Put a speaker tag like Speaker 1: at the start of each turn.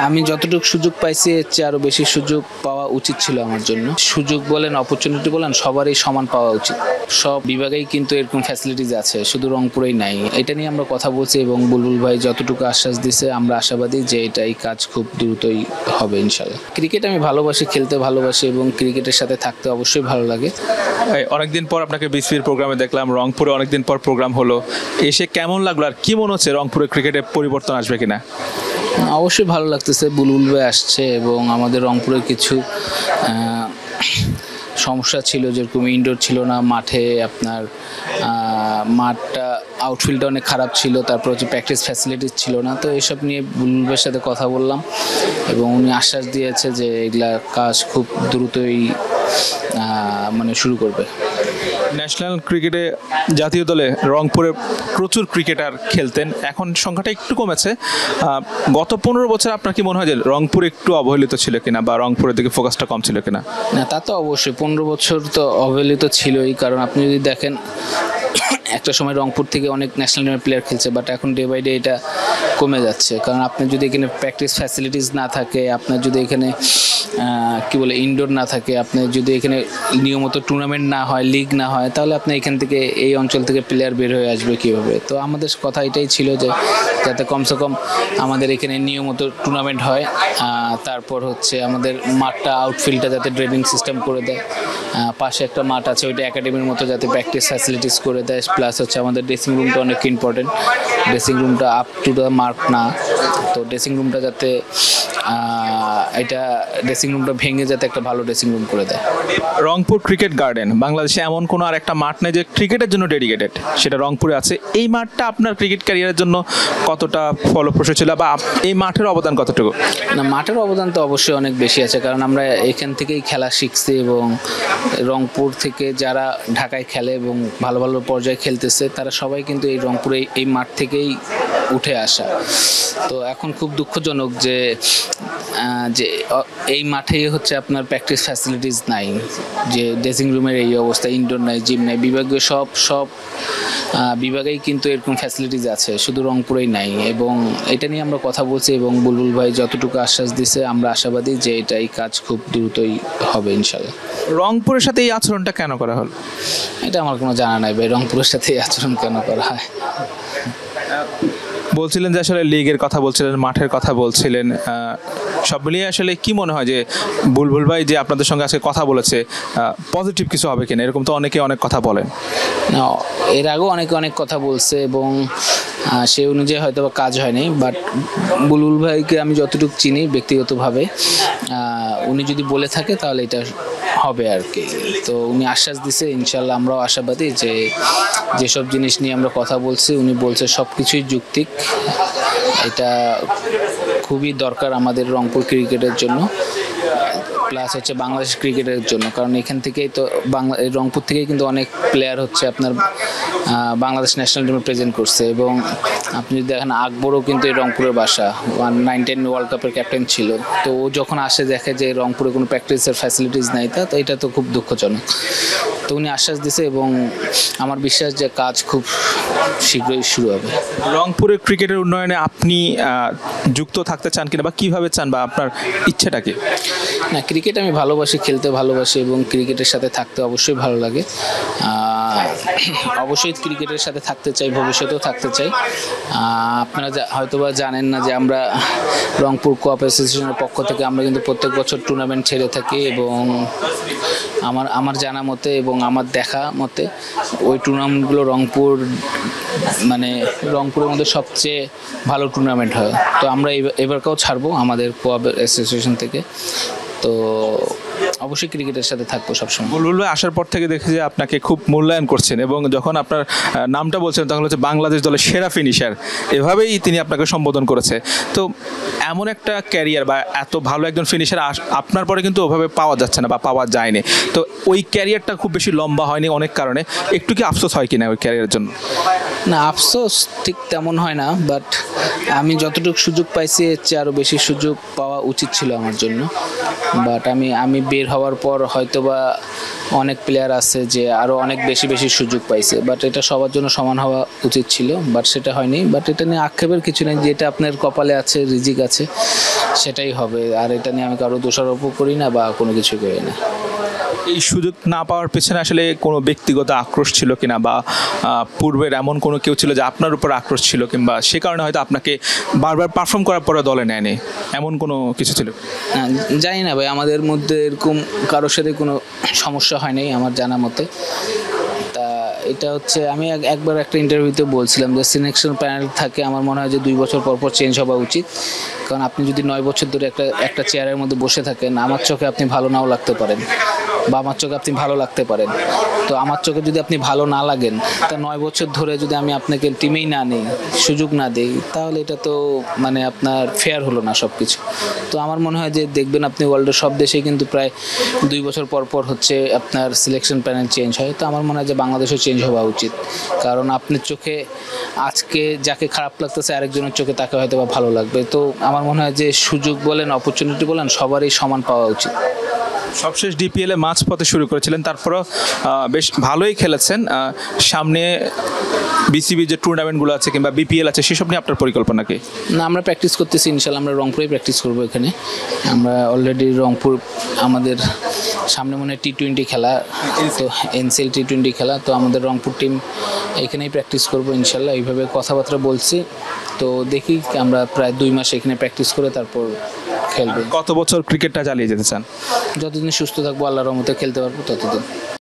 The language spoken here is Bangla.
Speaker 1: আমি যতটুকু সুযোগ পাইছি এর চেয়ে আরও বেশি সুযোগ পাওয়া উচিত ছিল আমার জন্য। সুযোগ বলেন, অপরচুনিটি বলেন, সবারই সমান পাওয়া উচিত। সব বিভাগেই কিন্তু এরকম ফ্যাসিলিটিস আছে, শুধু রংপুরেই নাই। এটা নিয়ে আমরা কথা বলছি এবং বুলবুল ভাই যতটুকু আশ্বাস দিছে আমরা আশাবাদী যে এই কাজ খুব দ্রুতই হবে ইনশাল্লাহ। ক্রিকেট আমি ভালোবাসি, খেলতে ভালোবাসি এবং ক্রিকেটের সাথে থাকতে অবশ্যই ভালো লাগে।
Speaker 2: অনেকদিন পর আপনাকে বিসিবির প্রোগ্রামে দেখলাম, রংপুরে অনেকদিন পর প্রোগ্রাম হলো, এসে কেমন লাগলো আর কি মনে হচ্ছে রংপুরে ক্রিকেটে পরিবর্তন আসবে কিনা?
Speaker 1: অবশ্যই ভালো লাগতেছে, বুলবুল ভাই আসছে এবং আমাদের রংপুরে কিছু সমস্যা ছিল, যেরকম ইনডোর ছিল না মাঠে, আপনার মাঠটা আউটফিল্ডটা অনেক খারাপ ছিল, তারপর হচ্ছে প্র্যাকটিস ফ্যাসিলিটিস ছিল না। তো এসব নিয়ে বুলবুল ভাইয়ের সাথে কথা বললাম এবং উনি আশ্বাস দিয়েছে যে এগুলা কাজ খুব দ্রুতই শুরু করবে।
Speaker 2: ন্যাশনাল ক্রিকেটে জাতীয় দলে রংপুরে প্রচুর ক্রিকেটার খেলতেন, এখন সংখ্যাটা একটু কমেছে। গত 15 বছর আপনার কি মনে হয় যে রংপুর একটু অবহেলিত ছিল কিনা বা রংপুরের দিকে ফোকাসটা কম ছিল কিনা?
Speaker 1: না, তা তো অবশ্যই 15 বছর তো অবহেলিত ছিলই, কারণ আপনি যদি দেখেন একটা সময় রংপুর থেকে অনেক ন্যাশনাল টিমের প্লেয়ার খেলছে, বাট এখন ডে বাই ডে এটা কমে যাচ্ছে। কারণ আপনার যদি এখানে প্র্যাকটিস ফ্যাসিলিটিস না থাকে, আপনার যদি এখানে ইনডোর না থাকে, আপনার যদি এখানে নিয়মিত টুর্নামেন্ট না হয়, লিগ না হয়, তাহলে আপনি এখান থেকে এই অঞ্চল থেকে প্লেয়ার বের হয়ে আসবে কীভাবে? তো আমাদের কথা এটাই ছিল যে যাতে কমসে কম আমাদের এখানে নিয়মিত টুর্নামেন্ট হয়, তারপর হচ্ছে আমাদের মাঠটা আউটফিল্ডটা যাতে ড্রেনিং সিস্টেম করে দেয়, পাশে একটা মাঠ আছে ওইটা একাডেমির মতো যাতে প্র্যাকটিস ফ্যাসিলিটিস করে দেয়, প্লাস হচ্ছে আমাদের ড্রেসিং রুমটা অনেক ইম্পর্টেন্ট। ড্রেসিং রুমটা আপ টু দ্য মার্ক না, তো ড্রেসিং রুমটা যাতে ড্রেসিং রুমটা ভেঙে যাতে একটা ভালো ড্রেসিং রুম করে দেয়।
Speaker 2: রংপুর ক্রিকেট গার্ডেন বাংলাদেশে এমন কোনো আর একটা মাঠ নেই যে ক্রিকেটের জন্য ডেডিকেটেড, সেটা রংপুরে আছে। এই মাঠটা আপনার ক্রিকেট ক্যারিয়ারের জন্য কতটা ফলপ্রসূ ছিল বা এই মাঠের অবদান কতটুকু?
Speaker 1: না, মাঠের অবদান তো অবশ্যই অনেক বেশি আছে, কারণ আমরা এখান থেকেই খেলা শিখছি এবং রংপুর থেকে যারা ঢাকায় খেলে এবং ভালো ভালো পর্যায়ে খেলতেছে তারা সবাই কিন্তু এই রংপুরে এই মাঠ থেকেই উঠে আসা। তো এখন খুব দুঃখজনক যে এই মাঠেই হচ্ছে আপনার প্র্যাকটিস ফ্যাসিলিটিস নাই, যে ড্রেসিং রুমের এই অবস্থা, ইনডোর নাই, জিম নাই, বিভাগীয় সব বিভাগেই কিন্তু এরকম ফ্যাসিলিটিস আছে, শুধু রংপুরেই নাই। এবং এটা নিয়ে আমরা কথা বলছি এবং বুলবুল ভাই যতটুকু আশ্বাস দিছে আমরা আশাবাদী যে এই কাজ খুব দ্রুতই হবে ইনশাল্লাহ।
Speaker 2: রংপুরের সাথে এই আচরণটা কেন করা হলো?
Speaker 1: এটা আমার কোনো জানা নাই ভাই, রংপুরের সাথে এই আচরণ কেন করা হয়।
Speaker 2: বলছিলেন যে আসলে লিগের কথা বলছিলেন, মাঠের কথা বলছিলেন, সব মিলিয়ে আসলে কি মনে হয় যে বুলবুল ভাই যে আপনাদের সঙ্গে আজকে কথা বলেছে পজিটিভ কিছু হবে কিনা? এরকম তো অনেকে অনেক কথা বলেন।
Speaker 1: না, এর আগেও অনেক কথা বলছে এবং সে অনুযায়ী হয়তো বা কাজ হয়নি, বাট বুলবুল ভাইকে আমি যতটুকু চিনি ব্যক্তিগতভাবে, উনি যদি বলে থাকে তাহলে এটা হবে আর কি। তো উনি আশ্বাস দিছে, ইনশাল্লাহ আমরাও আশাবাদী যে যেসব জিনিস নিয়ে আমরা কথা বলছি উনি বলছে সব কিছুই যৌক্তিক। এটা খুবই দরকার আমাদের রংপুর ক্রিকেটের জন্য, প্লাস হচ্ছে বাংলাদেশ ক্রিকেটের জন্য, কারণ এখান থেকেই তো রংপুর থেকেই কিন্তু অনেক প্লেয়ার হচ্ছে আপনার বাংলাদেশ ন্যাশনাল টিমে প্রেজেন্ট করছে। এবং আপনি যদি দেখেন আকবরও কিন্তু এই রংপুরের বাসা, 1910 ওয়ার্ল্ড কাপের ক্যাপ্টেন ছিল। তো ও যখন আসে দেখে যে রংপুরে কোনো প্র্যাকটিসের ফ্যাসিলিটিস নাই, তো এটা তো খুব দুঃখজনক। তো উনি আশ্বাস দিছে এবং আমার বিশ্বাস যে কাজ খুব শীঘ্রই শুরু হবে।
Speaker 2: রংপুরের ক্রিকেটের উন্নয়নে আপনি যুক্ত থাকতে চান কিনা বা কীভাবে চান বা আপনার ইচ্ছেটা কি?
Speaker 1: না, ক্রিকেট আমি ভালোবাসি, খেলতে ভালোবাসি এবং ক্রিকেটের সাথে থাকতে অবশ্যই ভালো লাগে। অবশ্যই ক্রিকেটের সাথে থাকতে চাই, ভবিষ্যতেও থাকতে চাই। আপনারা হয়তোবা জানেন না যে আমরা রংপুর কোঅপ অ্যাসোসিয়েশনের পক্ষ থেকে আমরা কিন্তু প্রত্যেক বছর টুর্নামেন্ট ছেড়ে থাকি এবং আমার জানা মতে এবং আমার দেখা মতে ওই টুর্নামেন্টগুলো রংপুরের মধ্যে সবচেয়ে ভালো টুর্নামেন্ট হয়। তো আমরা এবারকেও ছাড়বো আমাদের কোঅপ অ্যাসোসিয়েশন থেকে। তো অবশ্যই ক্রিকেটের সাথে থাকবো সবসময়।
Speaker 2: বুলবুল ভাই আসার পর থেকে দেখি যে আপনাকে খুব মূল্যায়ন করছেন এবং যখন আপনার নামটা বলছেন তখন হচ্ছে বাংলাদেশ দলের সেরা ফিনিশার, এভাবেই তিনি আপনাকে সম্বোধন করেছে। তো এমন একটা ক্যারিয়ার বা এত ভালো একজন ফিনিশার আপনার পরে কিন্তু ওভাবে পাওয়া যাচ্ছে না বা পাওয়া যায়নি। তো ওই ক্যারিয়ারটা খুব বেশি লম্বা হয়নি অনেক কারণে, একটু কি আফসোস হয় কিনা ওই ক্যারিয়ারের জন্য?
Speaker 1: না, আফসোস ঠিক তেমন হয় না, বাট আমি যতটুকু সুযোগ পাইছি এর চেয়ে আরও বেশি সুযোগ পাওয়া উচিত ছিল আমার জন্য। বাট আমি বের বের হওয়ার পর হয়তোবা অনেক প্লেয়ার আছে যে আরও অনেক বেশি বেশি সুযোগ পাইছে, বাট এটা সবার জন্য সমান হওয়া উচিত ছিল, বাট সেটা হয়নি। বাট এটা নিয়ে আক্ষেপের কিছু নেই, যেটা আপনার কপালে আছে, রিজিক আছে, সেটাই হবে। আর এটা নিয়ে আমি কারো দোষারোপও করি না বা কোনো কিছু করি না।
Speaker 2: এই সুযোগ না পাওয়ার পেছনে আসলে কোনো ব্যক্তিগত আক্রোশ ছিল কিনা, বা পূর্বের এমন কোনো কেউ ছিল যে আপনার উপর আক্রোশ ছিল, কিংবা সে কারণে হয়তো আপনাকে বারবার পারফর্ম করার পরে দলে নেয়নি, এমন কোনো কিছু ছিল?
Speaker 1: হ্যাঁ, জানি না ভাই, আমাদের মধ্যে এরকম কারোর সাথে কোনো সমস্যা হয় নাই আমার জানা মতে। তা এটা হচ্ছে আমি একবার একটা ইন্টারভিউতে বলছিলাম যে সিলেকশন প্যানেল থাকে, আমার মনে হয় যে 2 বছর পর পর চেঞ্জ হওয়া উচিত। কারণ আপনি যদি 9 বছর ধরে একটা চেয়ারের মধ্যে বসে থাকেন, আমার চোখে আপনি ভালো নাও লাগতে পারেন বা আমার চোখে আপনি ভালো লাগতে পারেন। তো আমার চোখে যদি আপনি ভালো না লাগেন, তা 9 বছর ধরে যদি আমি আপনাকে টিমেই না নেই, সুযোগ না দেই, তাহলে এটা তো মানে আপনার ফেয়ার হলো না সব কিছু। তো আমার মনে হয় যে দেখবেন আপনি ওয়ার্ল্ডের সব দেশেই কিন্তু প্রায় 2 বছর পর পর হচ্ছে আপনার সিলেকশন প্যানেল চেঞ্জ হয়। তো আমার মনে হয় যে বাংলাদেশেও চেঞ্জ হওয়া উচিত, কারণ আপনার চোখে আজকে যাকে খারাপ লাগতেছে আরেকজনের চোখে তাকে হয়তো বা ভালো লাগবে। তো আমার মনে হয় যে সুযোগ বলেন, অপরচুনিটি বলেন, সবারই সমান পাওয়া উচিত।
Speaker 2: সবশেষ ডিপিএলে মাঝপথে শুরু করেছিলেন, তারপরও বেশ ভালোই খেলেছেন। সামনে বিসিবি যে টুর্নামেন্টগুলো আছে কিংবা বিপিএল আছে, সেসব নিয়ে আপনার পরিকল্পনা কি?
Speaker 1: না, আমরা প্র্যাকটিস করতেছি, ইনশাল্লাহ আমরা রংপুরেই প্র্যাকটিস করবো। এখানে আমরা অলরেডি রংপুর, আমাদের সামনে মনে হয় T20 খেলা, তো এনসিএল T20 খেলা, তো আমাদের রংপুর টিম এখানেই প্র্যাকটিস করবো ইনশাল্লাহ। এইভাবে কথাবার্তা বলছি, তো দেখি আমরা প্রায় 2 মাস এখানে প্র্যাকটিস করে তারপর খেলবো।
Speaker 2: কত বছর ক্রিকেটটা চালিয়ে যেতে চান?
Speaker 1: যতদিন সুস্থ থাকবো, আল্লাহর রহমতে খেলতে পারবো ততদিন।